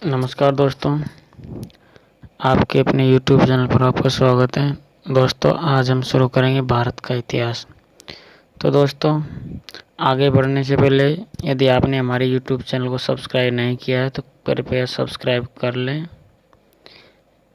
नमस्कार दोस्तों, आपके अपने YouTube चैनल पर आपका स्वागत है। दोस्तों, आज हम शुरू करेंगे भारत का इतिहास। तो दोस्तों, आगे बढ़ने से पहले यदि आपने हमारे YouTube चैनल को सब्सक्राइब नहीं किया है तो कृपया सब्सक्राइब कर लें,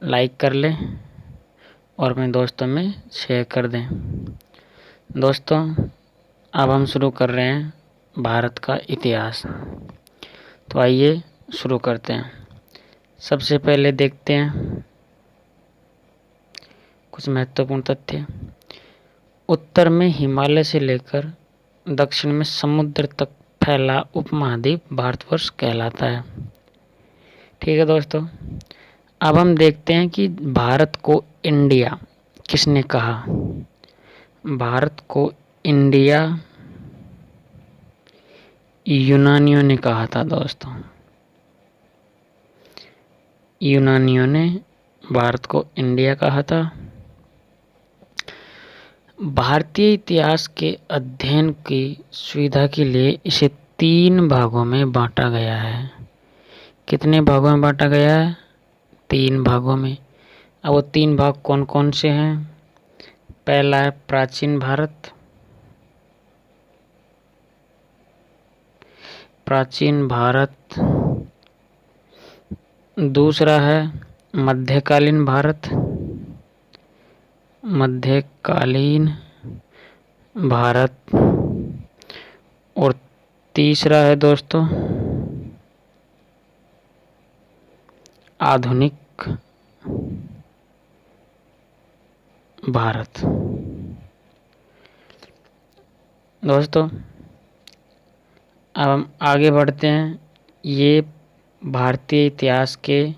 लाइक कर लें और अपने दोस्तों में शेयर कर दें। दोस्तों, अब हम शुरू कर रहे हैं भारत का इतिहास। तो आइए शुरू करते हैं। सबसे पहले देखते हैं कुछ महत्वपूर्ण तथ्य। उत्तर में हिमालय से लेकर दक्षिण में समुद्र तक फैला उपमहाद्वीप भारतवर्ष कहलाता है। ठीक है दोस्तों, अब हम देखते हैं कि भारत को इंडिया किसने कहा। भारत को इंडिया यूनानियों ने कहा था दोस्तों। यूनानियों ने भारत को इंडिया कहा था। भारतीय इतिहास के अध्ययन की सुविधा के लिए इसे 3 भागों में बांटा गया है। कितने भागों में बांटा गया है? 3 भागों में। अब वो 3 भाग कौन कौन से हैं? पहला है प्राचीन भारत, दूसरा है मध्यकालीन भारत, और तीसरा है दोस्तों आधुनिक भारत। दोस्तों, अब हम आगे बढ़ते हैं। ये भारतीय इतिहास के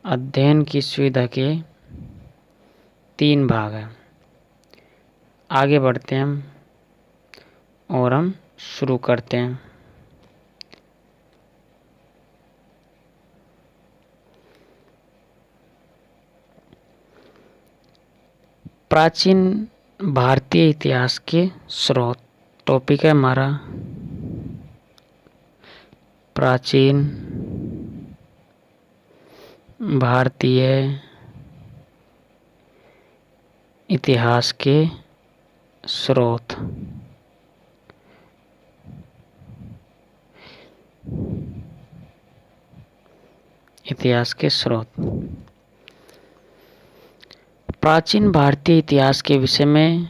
अध्ययन की सुविधा के 3 भाग हैं। आगे बढ़ते हैं हम और हम शुरू करते हैं। प्राचीन भारतीय इतिहास के स्रोत टॉपिक है हमारा प्राचीन भारतीय इतिहास के स्रोत। प्राचीन भारतीय इतिहास के विषय में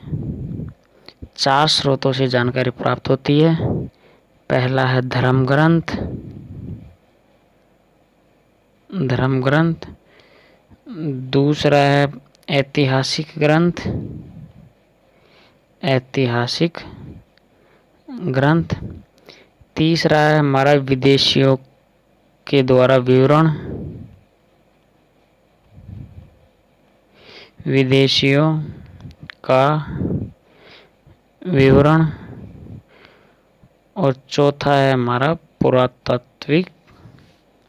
4 स्रोतों से जानकारी प्राप्त होती है। पहला है धर्म ग्रंथ, दूसरा है ऐतिहासिक ग्रंथ, तीसरा है हमारा विदेशियों के द्वारा विवरण, और चौथा है हमारा पुरातात्विक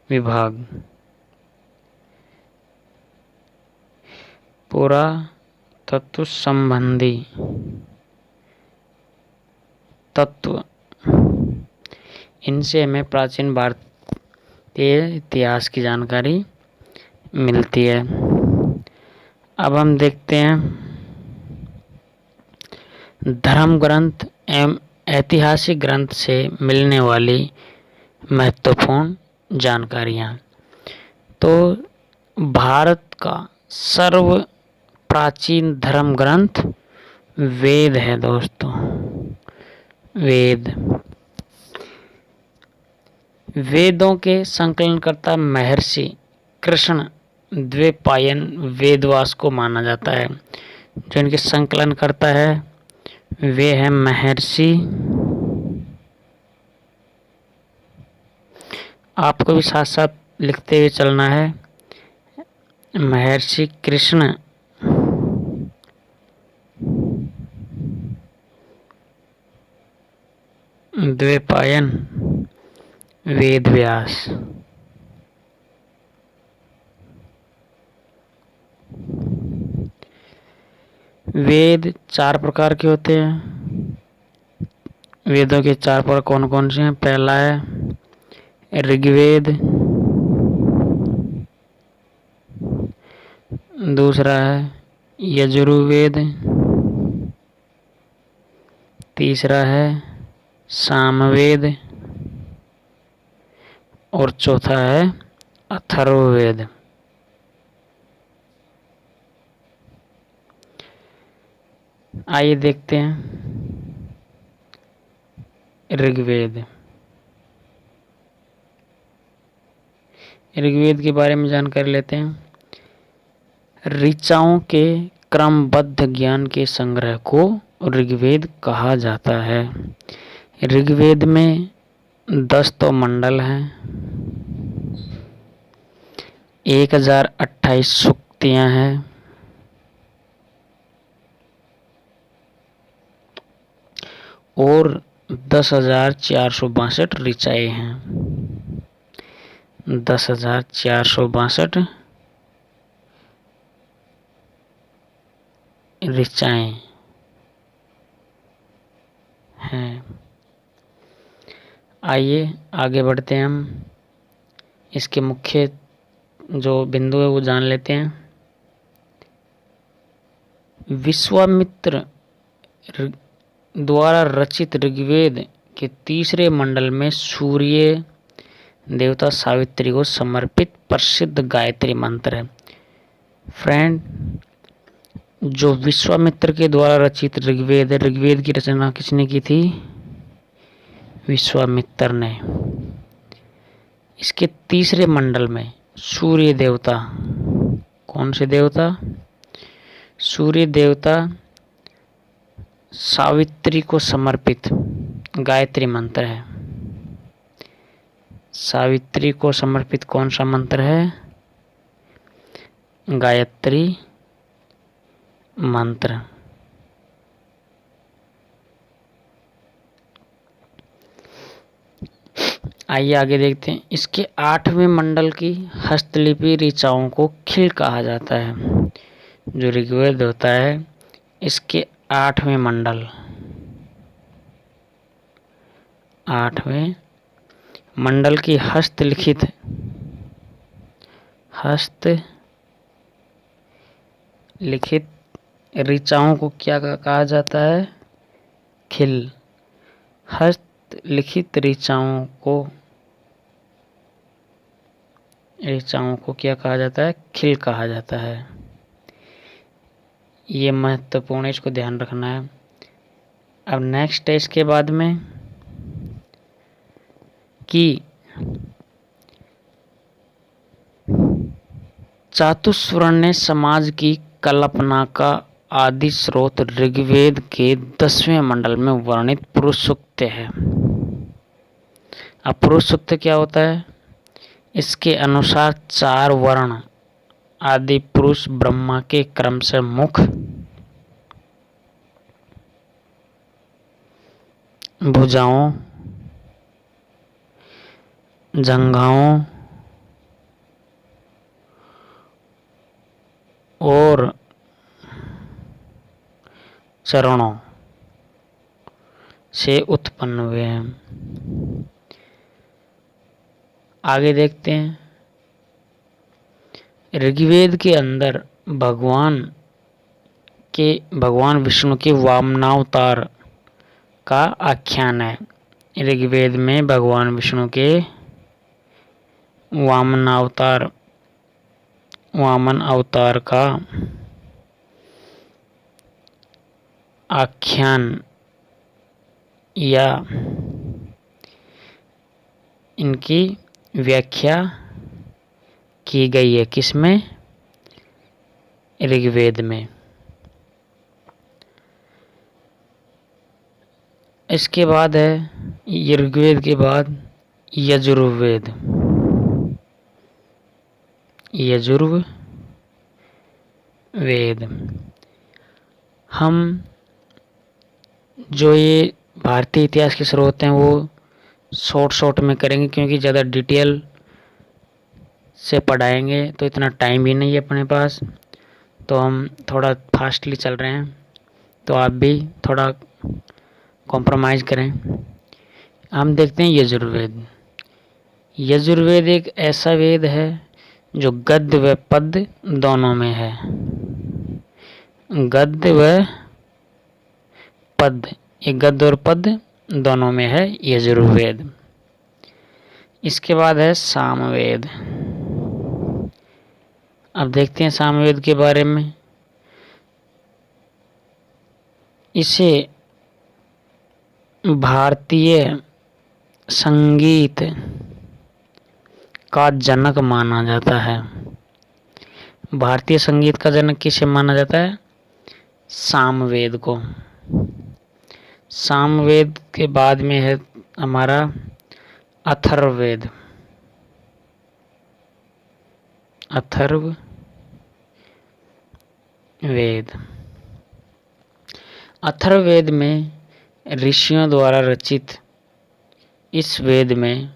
विभाग। पुरातत्व संबंधी तत्व, इनसे हमें प्राचीन भारतीय इतिहास की जानकारी मिलती है। अब हम देखते हैं धर्म ग्रंथ एवं ऐतिहासिक ग्रंथ से मिलने वाली महत्वपूर्ण जानकारियाँ। तो भारत का सर्व प्राचीन धर्म ग्रंथ वेद है दोस्तों। वेदों के संकलनकर्ता महर्षि कृष्ण द्वैपायन वेदव्यास को माना जाता है। जो इनके संकलन करता है वे है महर्षि, आपको भी साथ साथ लिखते हुए चलना है, महर्षि कृष्ण द्वैपायन वेदव्यास। वेद 4 प्रकार के होते हैं। वेदों के 4 प्रकार कौन कौन से हैं? पहला है ऋग्वेद, दूसरा है यजुर्वेद, तीसरा है सामवेद और चौथा है अथर्ववेद। आइए देखते हैं ऋग्वेद। ऋग्वेद के बारे में जानकारी लेते हैं। ऋचाओं के क्रमबद्ध ज्ञान के संग्रह को ऋग्वेद कहा जाता है। ऋग्वेद में 10 तो मंडल हैं, 1028 सूक्तियां हैं और 10,462 ऋचाएं हैं। 10,462 ऋचाएं हैं। आइए आगे बढ़ते हैं, हम इसके मुख्य जो बिंदु है वो जान लेते हैं। विश्वामित्र द्वारा रचित ऋग्वेद के तीसरे मंडल में सूर्य देवता सावित्री को समर्पित प्रसिद्ध गायत्री मंत्र है। फ्रेंड, जो विश्वामित्र के द्वारा रचित ऋग्वेद है, ऋग्वेद की रचना किसने की थी? विश्वामित्र ने। इसके तीसरे मंडल में सूर्य देवता, कौन से देवता? सूर्य देवता सावित्री को समर्पित गायत्री मंत्र है। सावित्री को समर्पित कौन सा मंत्र है? गायत्री मंत्र। आइए आगे देखते हैं। इसके 8वें मंडल की हस्तलिपि ऋचाओं को खिल कहा जाता है। जो ऋग्वेद होता है, इसके 8वें मंडल, 8वें मंडल की हस्तलिखित ऋचाओं को क्या कहा जाता है? खिल। हस्तलिखित ऋचाओं को क्या कहा जाता है? खिल कहा जाता है। ये महत्वपूर्ण है, इसको ध्यान रखना है। अब नेक्स्ट है इसके बाद में कि चातुर्वर्ण्य समाज की कल्पना का आदि स्रोत ऋग्वेद के 10वें मंडल में वर्णित पुरुष सूक्त है। अब पुरुष सूक्त क्या होता है? इसके अनुसार 4 वर्ण आदि पुरुष ब्रह्मा के क्रम से मुख, भुजाओं, जंघाओं और चरणों से उत्पन्न हुए हैं। आगे देखते हैं। ऋग्वेद के अंदर भगवान विष्णु के वामनावतार का आख्यान है। ऋग्वेद में भगवान विष्णु के वामन अवतार का आख्यान या इनकी व्याख्या की गई है। किसमें? ऋग्वेद में। इसके बाद है, ऋग्वेद के बाद यजुर्वेद। हम जो ये भारतीय इतिहास के स्रोत हैं वो शॉर्ट में करेंगे, क्योंकि ज़्यादा डिटेल से पढ़ाएंगे तो इतना टाइम भी नहीं है अपने पास, तो हम थोड़ा फास्टली चल रहे हैं, तो आप भी थोड़ा कॉम्प्रोमाइज़ करें। हम देखते हैं यजुर्वेद। यजुर्वेद एक ऐसा वेद है जो गद्य व पद्य दोनों में है। गद्य व पद्य, एक गद्य और पद्य दोनों में है यजुर्वेद। इसके बाद है सामवेद। अब देखते हैं सामवेद के बारे में। इसे भारतीय संगीत का जनक माना जाता है। भारतीय संगीत का जनक किसे माना जाता है? सामवेद को। सामवेद के बाद में है हमारा अथर्ववेद। अथर्ववेद, अथर्ववेद में ऋषियों द्वारा रचित इस वेद में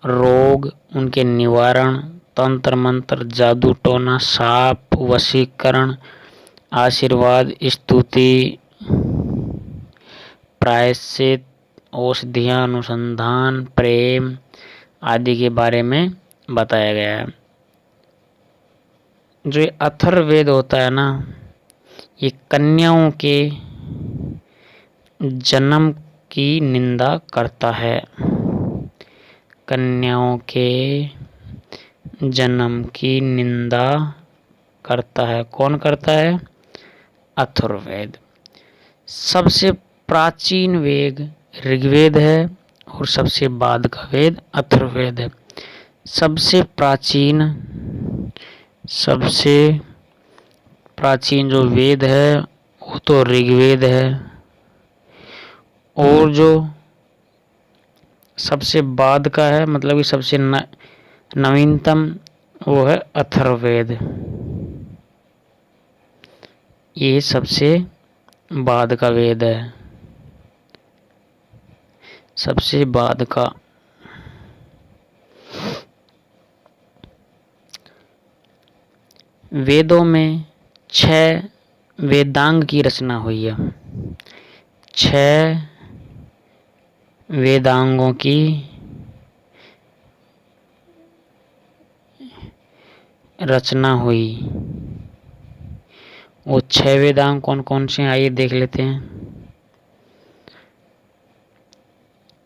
रोग, उनके निवारण, तंत्र मंत्र, जादू टोना, शाप, वशीकरण, आशीर्वाद, स्तुति, प्रायश्चित, औषधियां, अनुसंधान, प्रेम आदि के बारे में बताया गया है। जो ये अथर्ववेद होता है ना, ये कन्याओं के जन्म की निंदा करता है। कन्याओं के जन्म की निंदा करता है। कौन करता है? अथर्ववेद। सबसे प्राचीन वेद ऋग्वेद है और सबसे बाद का वेद अथर्ववेद है। सबसे प्राचीन जो वेद है वो तो ऋग्वेद है, और जो सबसे बाद का है, मतलब कि सबसे नवीनतम, वो है अथर्ववेद। ये सबसे बाद का वेद है, सबसे बाद का। वेदों में 6 वेदांग की रचना हुई है। 6 वेदांगों की रचना हुई। वो 6 वेदांग कौन कौन से हैं, आइए देख लेते हैं।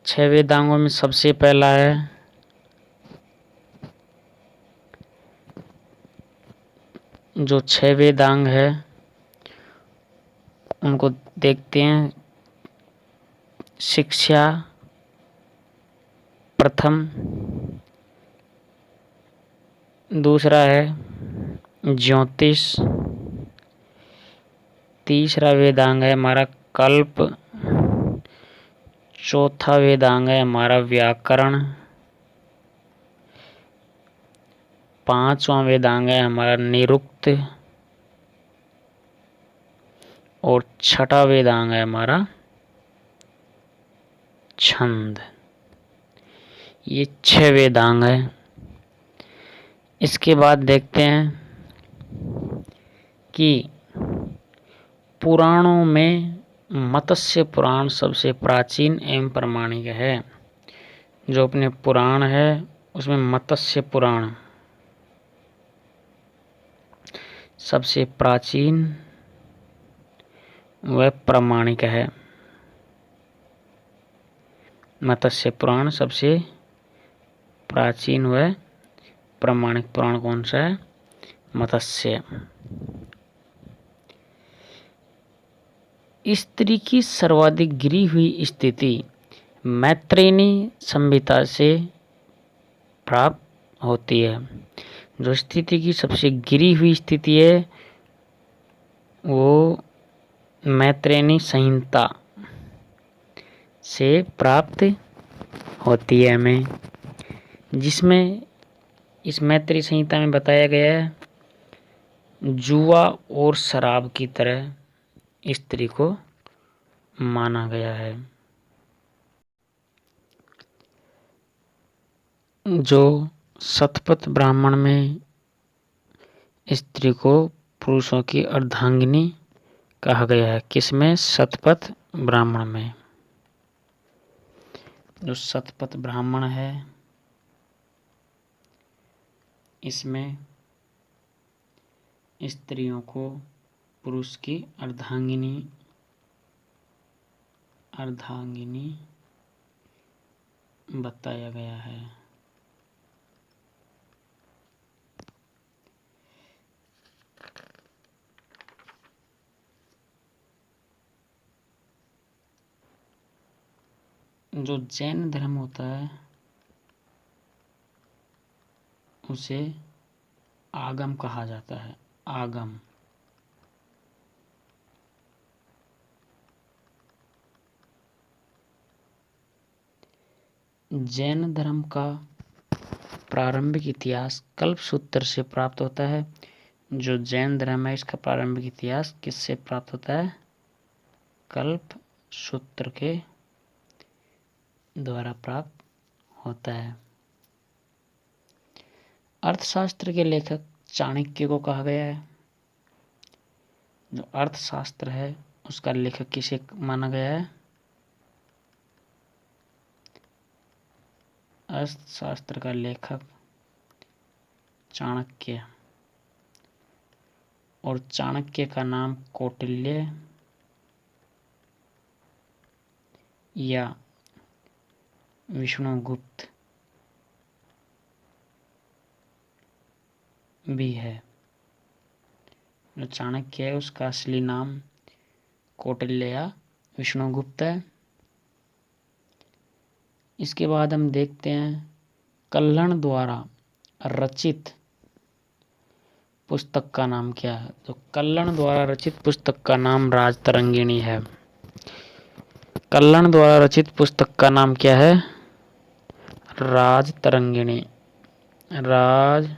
6 वेदांगों में सबसे पहला है जो 6 वेदांग है उनको देखते हैं। शिक्षा प्रथम, दूसरा है ज्योतिष, तीसरा वेदांग है हमारा कल्प, चौथा वेदांग है हमारा व्याकरण, पांचवा वेदांग है हमारा निरुक्त, और छठा वेदांग है हमारा छंद। ये 6 वेदांग है। इसके बाद देखते हैं कि पुराणों में मत्स्य पुराण सबसे प्राचीन एवं प्रामाणिक है। जो अपने पुराण है उसमें मत्स्य पुराण सबसे प्राचीन व प्रामाणिक है। मत्स्य पुराण सबसे प्राचीन व प्रामाणिक पुराण कौन सा है? मत्स्य। स्त्री की सर्वाधिक गिरी हुई स्थिति मैत्रेयी संहिता से प्राप्त होती है। जो स्थिति की सबसे गिरी हुई स्थिति है वो मैत्रेयी संहिता से प्राप्त होती है हमें, जिसमें इस मैत्रेयी संहिता में बताया गया है जुआ और शराब की तरह स्त्री को माना गया है। जो शतपथ ब्राह्मण में स्त्री को पुरुषों की अर्धांगिनी कहा गया है। किसमें? शतपथ ब्राह्मण में। जो शतपथ ब्राह्मण है इसमें स्त्रियों को पुरुष की अर्धांगिनी बताया गया है। जो जैन धर्म होता है उसे आगम कहा जाता है। आगम जैन धर्म का प्रारंभिक इतिहास कल्पसूत्र से प्राप्त होता है। जो जैन धर्म है इसका प्रारंभिक इतिहास किससे प्राप्त होता है? कल्पसूत्र के द्वारा प्राप्त होता है। अर्थशास्त्र के लेखक चाणक्य को कहा गया है। जो अर्थशास्त्र है उसका लेखक किसे माना गया है? अर्थशास्त्र का लेखक चाणक्य, और चाणक्य का नाम कौटिल्य या विष्णुगुप्त भी है। जो चाणक्य है उसका असली नाम कौटिल्य या विष्णुगुप्त है। इसके बाद हम देखते हैं कल्हण द्वारा रचित पुस्तक का नाम क्या है। तो कल्हण द्वारा रचित पुस्तक का नाम राजतरंगिणी है। कल्हण द्वारा रचित पुस्तक का नाम क्या है? राजतरंगिणी। राजतरंगिणी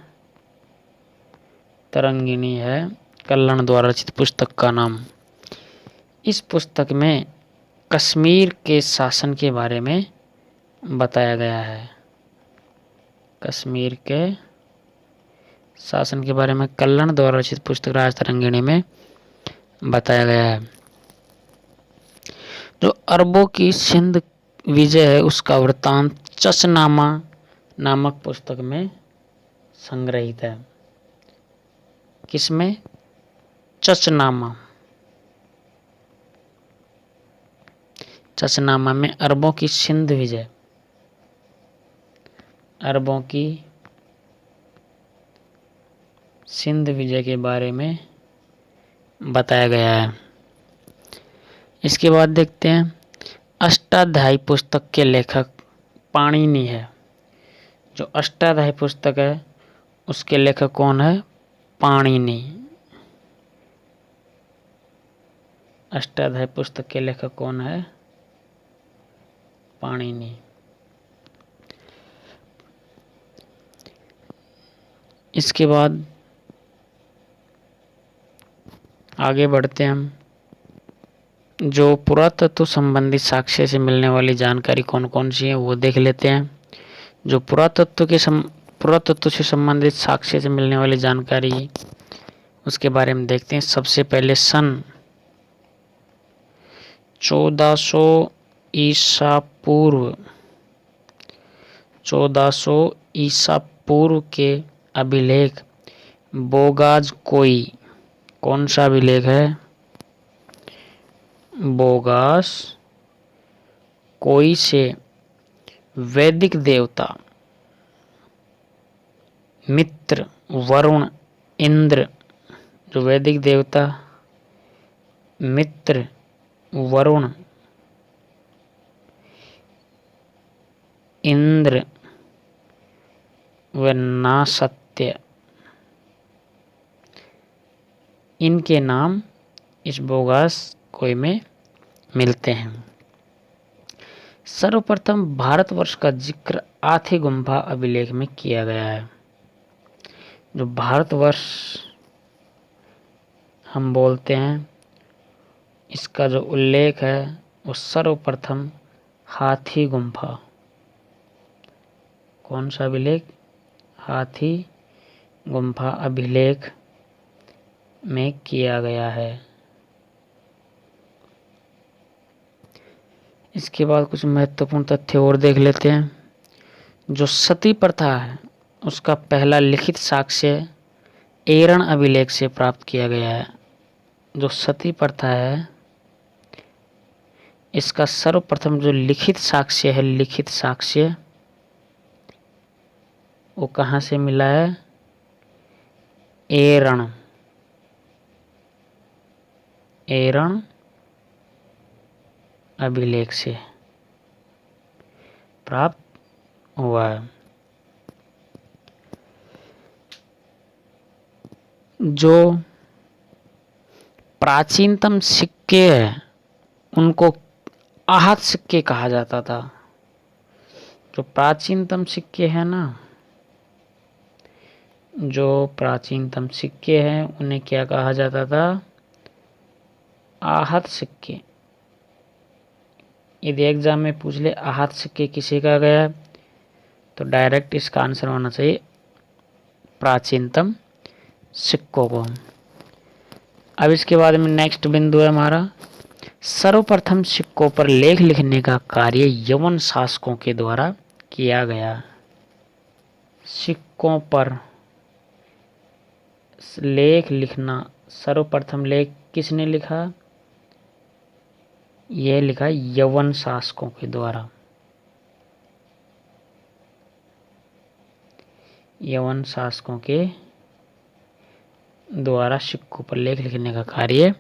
है कल्हण द्वारा रचित पुस्तक का नाम। इस पुस्तक में कश्मीर के शासन के बारे में बताया गया है। कश्मीर के शासन के बारे में कल्हण द्वारा रचित पुस्तक राजतरंगिणी में बताया गया है। जो अरबों की सिंध विजय है उसका वृत्तांत चचनामा नामक पुस्तक में संग्रहित है। किसमें? चचनामा। चचनामा में अरबों की सिंध विजय, अरबों की सिंध विजय के बारे में बताया गया है। इसके बाद देखते हैं अष्टाध्यायी पुस्तक के लेखक पाणिनि है। जो अष्टाध्यायी पुस्तक है उसके लेखक कौन है? पाणिनि। अष्टाध्यायी पुस्तक के लेखक कौन है? पाणिनि। इसके बाद आगे बढ़ते हैं हम। जो पुरातत्व संबंधी साक्ष्य से मिलने वाली जानकारी कौन कौन सी है वो देख लेते हैं। जो पुरातत्व से संबंधित साक्ष्य से मिलने वाली जानकारी उसके बारे में देखते हैं। सबसे पहले सन 1400 ईसा पूर्व के अभिलेख बोगाज कोई, कौन सा अभिलेख है? बोगास कोई से वैदिक देवता मित्र, वरुण, इंद्र, जो वैदिक देवता मित्र, वरुण, इंद्र व नासत्य, इनके नाम इस बोगास कोई में मिलते हैं। सर्वप्रथम भारतवर्ष का जिक्र आथी गुम्फा अभिलेख में किया गया है। जो भारतवर्ष हम बोलते हैं इसका जो उल्लेख है वो सर्वप्रथम हाथी गुम्फा, कौन सा अभिलेख? हाथी गुम्फा अभिलेख में किया गया है। इसके बाद कुछ महत्वपूर्ण तथ्य और देख लेते हैं। जो सती प्रथा है उसका पहला लिखित साक्ष्य एरण अभिलेख से प्राप्त किया गया है। जो सती प्रथा है इसका सर्वप्रथम जो लिखित साक्ष्य है, लिखित साक्ष्य वो कहाँ से मिला है? एरण अभिलेख से प्राप्त हुआ है। जो प्राचीनतम सिक्के हैं उनको आहत सिक्के कहा जाता था। जो प्राचीनतम सिक्के हैं ना, जो प्राचीनतम सिक्के हैं उन्हें क्या कहा जाता था? आहत सिक्के। यदि एग्जाम में पूछ ले आहत सिक्के किसे कहा गया है तो डायरेक्ट इसका आंसर होना चाहिए प्राचीनतम सिक्कों को। अब इसके बाद में नेक्स्ट बिंदु है हमारा, सर्वप्रथम सिक्कों पर लेख लिखने का कार्य यवन शासकों के द्वारा किया गया। सिक्कों पर लेख लिखना, सर्वप्रथम लेख किसने लिखा? यह लिखा यवन शासकों के द्वारा। यवन शासकों के द्वारा सिक्कों पर लेख लिखने का कार्य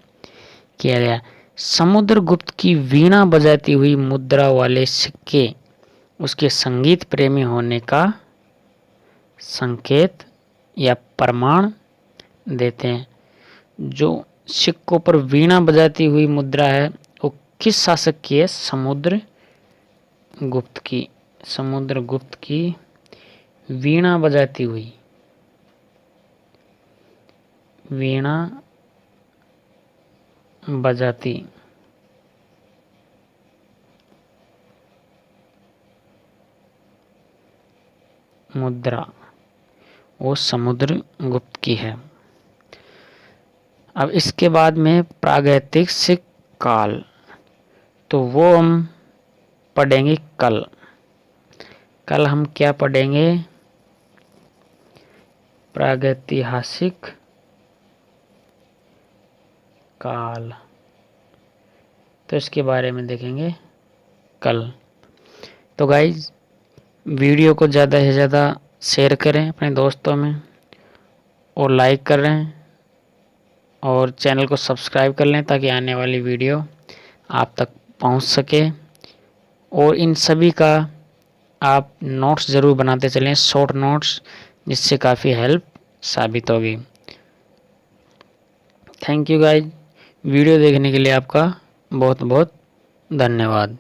किया गया। समुद्रगुप्त की वीणा बजाती हुई मुद्रा वाले सिक्के उसके संगीत प्रेमी होने का संकेत या प्रमाण देते हैं। जो सिक्कों पर वीणा बजाती हुई मुद्रा है वो किस शासक की है? समुद्रगुप्त की। समुद्रगुप्त की वीणा बजाती हुई, वीणा बजाती मुद्रा वो समुद्रगुप्त की है। अब इसके बाद में प्रागैतिहासिक काल, तो वो हम पढ़ेंगे कल। कल हम क्या पढ़ेंगे? प्रागैतिहासिक काल। तो इसके बारे में देखेंगे कल। तो गाइज वीडियो को ज़्यादा से ज़्यादा शेयर करें अपने दोस्तों में और लाइक कर रहे हैं और चैनल को सब्सक्राइब कर लें ताकि आने वाली वीडियो आप तक पहुंच सके। और इन सभी का आप नोट्स ज़रूर बनाते चलें, शॉर्ट नोट्स, जिससे काफ़ी हेल्प साबित होगी। थैंक यू गाइज, वीडियो देखने के लिए आपका बहुत बहुत धन्यवाद।